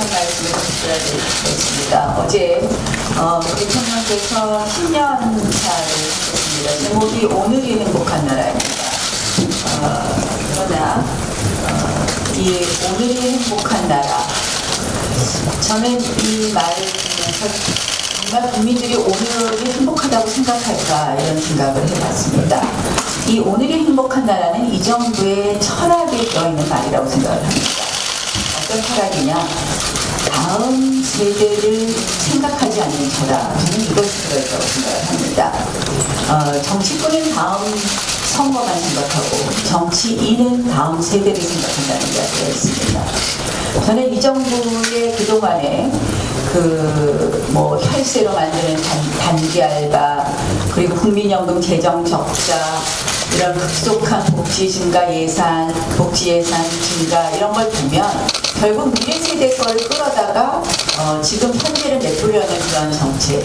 말씀을 드려야 되겠습니다. 어제 대통령께서 신년사를 하셨습니다. 제목이 오늘이 행복한 나라입니다. 그러나 이 오늘이 행복한 나라, 저는 이 말을 듣면서 정말 국민들이 오늘이 행복하다고 생각할까 이런 생각을 해봤습니다. 이 오늘이 행복한 나라는 이 정부의 철학에 들어있는 말이라고 생각을 합니다. 어떤 철학이냐? 다음 세대를 생각하지 않는 철학, 저는 이것이 들어있다고 생각을 합니다. 정치권은 다음 선거만 생각하고 정치인은 다음 세대를 생각한다는 이야기가 있습니다. 저는 이 정부의 그동안에 혈세로 만드는 단기 알바, 그리고 국민연금 재정 적자, 이런 급속한 복지 증가 예산, 복지 예산 증가 이런 걸 보면 결국 미래 세대 걸 끌어다가 지금 현재를 내보려는 그런 정책,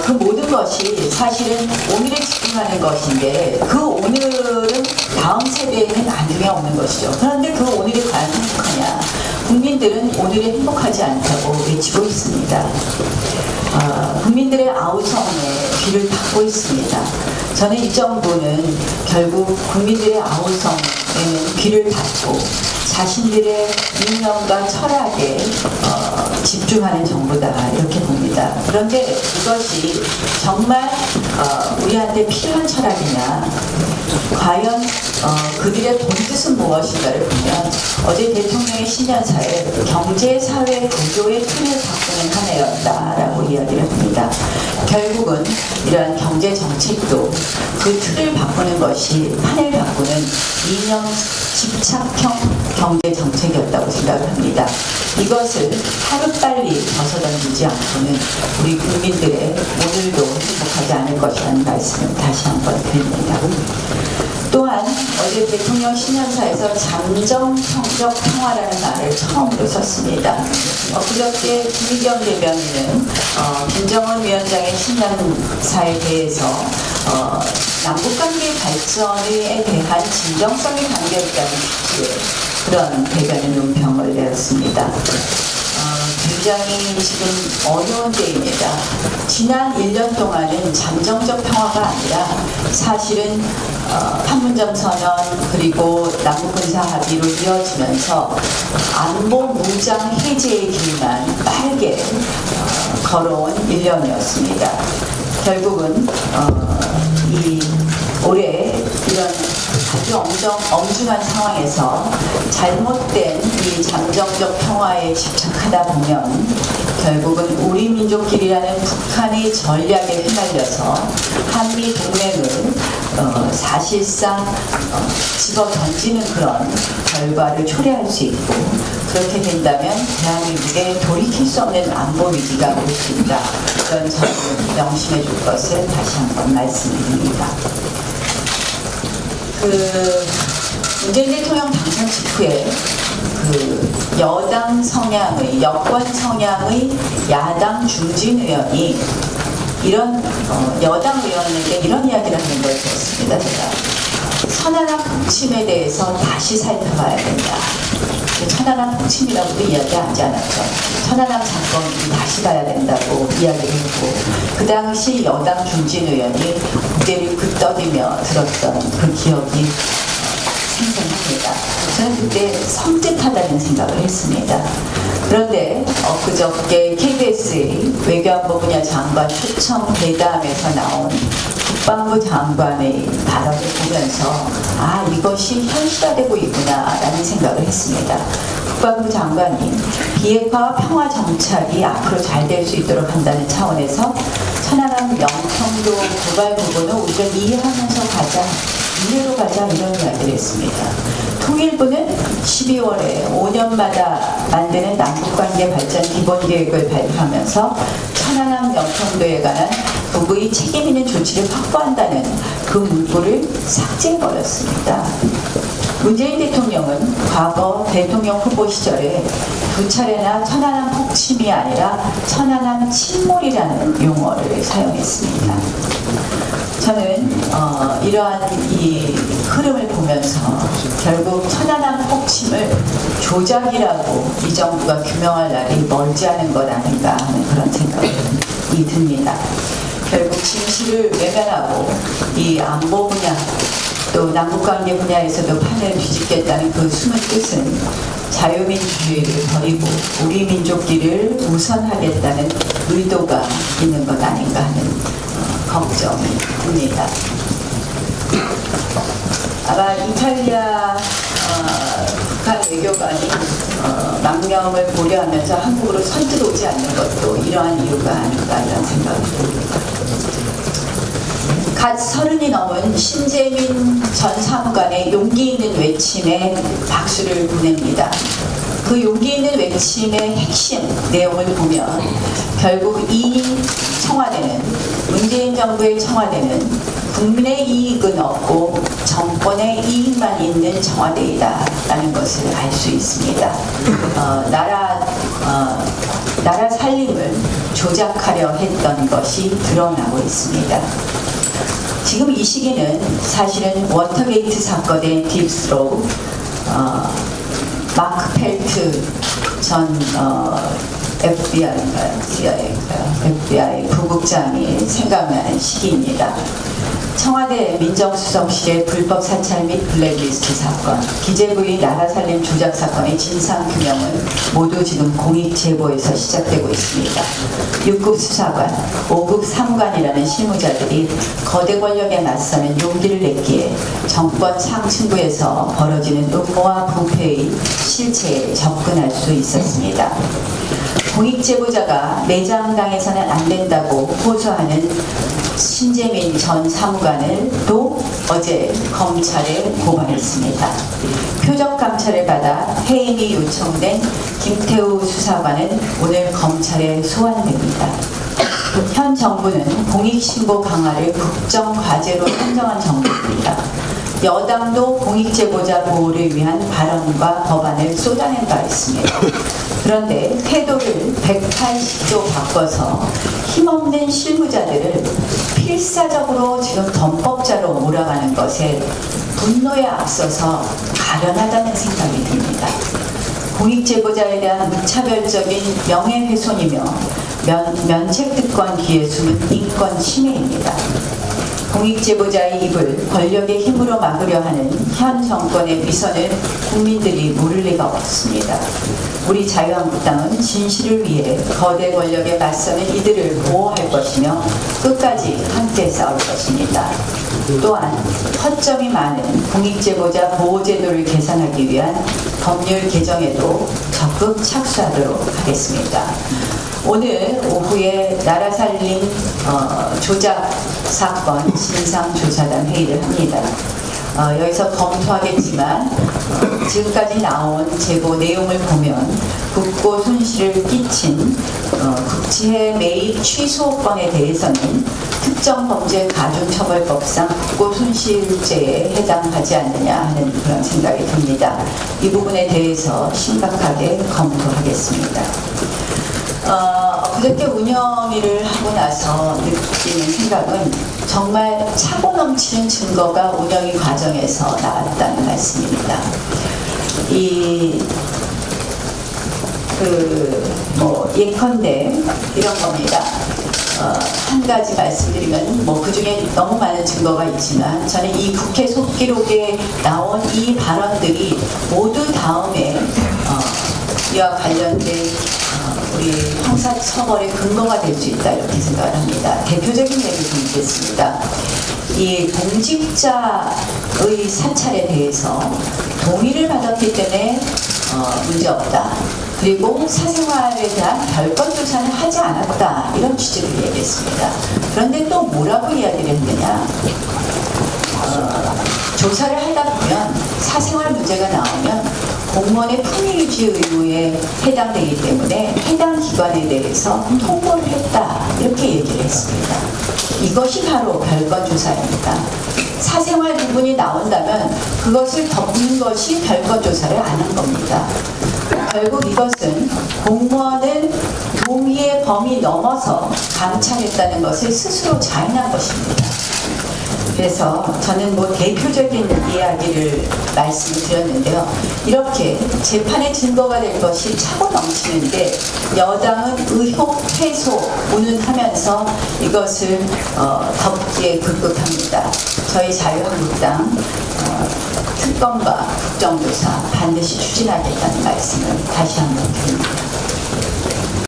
그 모든 것이 사실은 오늘에 집중하는 것인데 그 오늘은 다음 세대에는 나중에 없는 것이죠. 그런데 그 오늘이 과연 행복하냐? 국민들은 오늘이 행복하지 않다고 외치고 있습니다. 국민들의 아우성에 귀를 닫고 있습니다. 저는 이 정부는 결국 국민들의 아우성에는 귀를 닫고 자신들의 이념과 철학에 집중하는 정부다 이렇게 봅니다. 그런데 이것이 정말 우리한테 필요한 철학이냐, 과연 그들의 본뜻은 무엇인가를 보면 어제 대통령의 신년사에 경제, 사회, 구조의 틀을 바꾸는 한 해였다라고 이야기를 합니다. 결국은 이러한 경제 정책도 그 틀을 바꾸는 것이 판을 바꾸는 이념 집착형 경제 정책이었다고 생각을 합니다. 이것을 하루빨리 벗어던지지 않고는 우리 국민들의 오늘도 행복하지 않을 것이라는 말씀을 다시 한번 드립니다. 또한 어제 대통령 신년사에서 잠정성적 평화라는 말을 처음으로 썼습니다. 그저께 김의겸 대변인은 김정은 위원장의 신년사에 대해서 남북관계 발전에 대한 진정성이 담겨있다는 취지의 그런 대변인 논평을 내었습니다. 굉장히 지금 어려운 때입니다. 지난 1년 동안은 잠정적 평화가 아니라 사실은 판문점 선언 그리고 남북군사 합의로 이어지면서 안보 무장 해제의 길만 빠르게 걸어온 1년이었습니다. 결국은 올해 이런 아주 엄중한 상황에서 잘못된 이 잠정적 평화에 집착하다 보면 결국은 우리 민족끼리라는 북한의 전략에 휘말려서 한미 동맹을 사실상 집어 던지는 그런 결과를 초래할 수 있고, 그렇게 된다면 대한민국에 돌이킬 수 없는 안보 위기가 올 수 있다. 그런 점을 명심해 줄 것을 다시 한번 말씀드립니다. 문재인 대통령 당선 직후에 여당 성향의, 여권 성향의 야당 중진 의원이 이런 여당 의원에게 이런 이야기를 하는 걸 들었습니다. 제가 천안함 폭침에 대해서 다시 살펴봐야 된다. 천안함 폭침이라고도 이야기하지 않았죠. 천안함 사건 다시 봐야 된다고 이야기를 했고, 그 당시 여당 중진 의원이 고개를 끄덕이며 들었던 그 기억이 생생합니다. 저는 그때 섬뜩하다는 생각을 했습니다. 그런데 엊그저께 KBS의 외교안보 분야 장관 초청 대담에서 나온 국방부 장관의 발언을 보면서 이것이 현실화되고 있구나 라는 생각을 했습니다. 국방부 장관이 비핵화와 평화 정착이 앞으로 잘 될 수 있도록 한다는 차원에서 천안함 영평도 고발 부분을 우리가 이해하면서 가자, 이해로 가자 이런 이야기를 했습니다. 통일부는 12월에 5년마다 만드는 남북관계 발전 기본계획을 발표하면서 천안함 영평도에 관한 북의 책임 있는 조치를 확보한다는 그 문구를 삭제해버렸습니다. 문재인 대통령은 과거 대통령 후보 시절에 두 차례나 천안함 폭침이 아니라 천안함 침몰이라는 용어를 사용했습니다. 저는 이러한 이 흐름을 보면서 결국 천안함 폭침을 조작이라고 이 정부가 규명할 날이 멀지 않은 것 아닌가 하는 그런 생각이 듭니다. 결국 진실을 외면하고 이 안보 분야 또 남북관계 분야에서도 판을 뒤집겠다는 그 숨은 뜻은 자유민주주의를 버리고 우리 민족끼를 우선하겠다는 의도가 있는 것 아닌가 하는 걱정이 듭니다. 아마 이탈리아 북한 외교관이 망명을 고려하면서 한국으로 선뜻 오지 않는 것도 이러한 이유가 아닌가 이런 생각이 듭니다. 갓 30이 넘은 신재민 전 사무관의 용기 있는 외침에 박수를 보냅니다. 그 용기 있는 외침의 핵심 내용을 보면 결국 이 청와대는 문재인 정부의 청와대는 국민의 이익은 없고 정권의 이익만 있는 청와대이다라는 것을 알 수 있습니다. 나라 살림을 조작하려 했던 것이 드러나고 있습니다. 지금 이 시기는 사실은 워터게이트 사건의 딥스로우, 마크 펠트 전 FBI 부국장이 생각나는 시기입니다. 청와대 민정수석실의 불법 사찰 및 블랙리스트 사건, 기재부의 나라살림 조작 사건의 진상규명은 모두 지금 공익제보에서 시작되고 있습니다. 6급 수사관, 5급 사무관이라는 실무자들이 거대 권력에 맞서는 용기를 냈기에 정권 상층부에서 벌어지는 음모와 부패의 실체에 접근할 수 있었습니다. 공익제보자가 매장당해서는 안 된다고 호소하는 신재민 전 사무관을 또 어제 검찰에 고발했습니다. 표적 감찰을 받아 해임이 요청된 김태우 수사관은 오늘 검찰에 소환됩니다. 현 정부는 공익신고 강화를 국정과제로 선정한 정부입니다. 여당도 공익제보자 보호를 위한 발언과 법안을 쏟아낸 바 있습니다. 그런데 태도를 180도 바꿔서 힘없는 실무자들을 필사적으로 지금 범법자로 몰아가는 것에 분노에 앞서서 가련하다는 생각이 듭니다. 공익제보자에 대한 무차별적인 명예훼손이며 면책특권 뒤에 숨은 인권 침해입니다. 공익제보자의 입을 권력의 힘으로 막으려 하는 현 정권의 위선을 국민들이 모를 리가 없습니다. 우리 자유한국당은 진실을 위해 거대 권력에 맞서는 이들을 보호할 것이며 끝까지 함께 싸울 것입니다. 또한 허점이 많은 공익제보자 보호제도를 개선하기 위한 법률 개정에도 적극 착수하도록 하겠습니다. 오늘 오후에 나라살림 조작 사건 진상조사단 회의를 합니다. 여기서 검토하겠지만 지금까지 나온 제보 내용을 보면 국고 손실을 끼친 국지해 매입 취소건에 대해서는 특정범죄가중처벌법상 국고 손실죄에 해당하지 않느냐 하는 그런 생각이 듭니다. 이 부분에 대해서 심각하게 검토하겠습니다. 그렇게 운영일을 하고 나서 느끼는 생각은 정말 차고 넘치는 증거가 운영위 과정에서 나왔다는 말씀입니다. 예컨대 이런 겁니다. 한 가지 말씀드리면 그 중에 너무 많은 증거가 있지만 저는 이 국회 속기록에 나온 이 발언들이 모두 다음에 이와 관련된 우리 형사처벌의 근거가 될 수 있다 이렇게 생각을 합니다. 대표적인 예를 드리겠습니다. 이 공직자의 사찰에 대해서 동의를 받았기 때문에 문제없다. 그리고 사생활에 대한 별건 조사는 하지 않았다. 이런 취지를 얘기했습니다. 그런데 또 뭐라고 이야기를 했느냐. 조사를 하다 보면 사생활 문제가 나오면 공무원의 품위유지 의무에 해당되기 때문에 해당 기관에 대해서 통보를 했다. 이렇게 얘기를 했습니다. 이것이 바로 별건 조사입니다. 사생활 부분이 나온다면 그것을 덮는 것이 별건 조사를 안 한 겁니다. 결국 이것은 공무원은 동의의 범위 넘어서 감찰했다는 것을 스스로 자인한 것입니다. 그래서 저는 뭐 대표적인 이야기를 말씀을 드렸는데요. 이렇게 재판의 증거가 될 것이 차고 넘치는데 여당은 의혹 해소 운운하면서 이것을 덮기에 급급합니다. 저희 자유한국당 특검과 국정조사 반드시 추진하겠다는 말씀을 다시 한번 드립니다.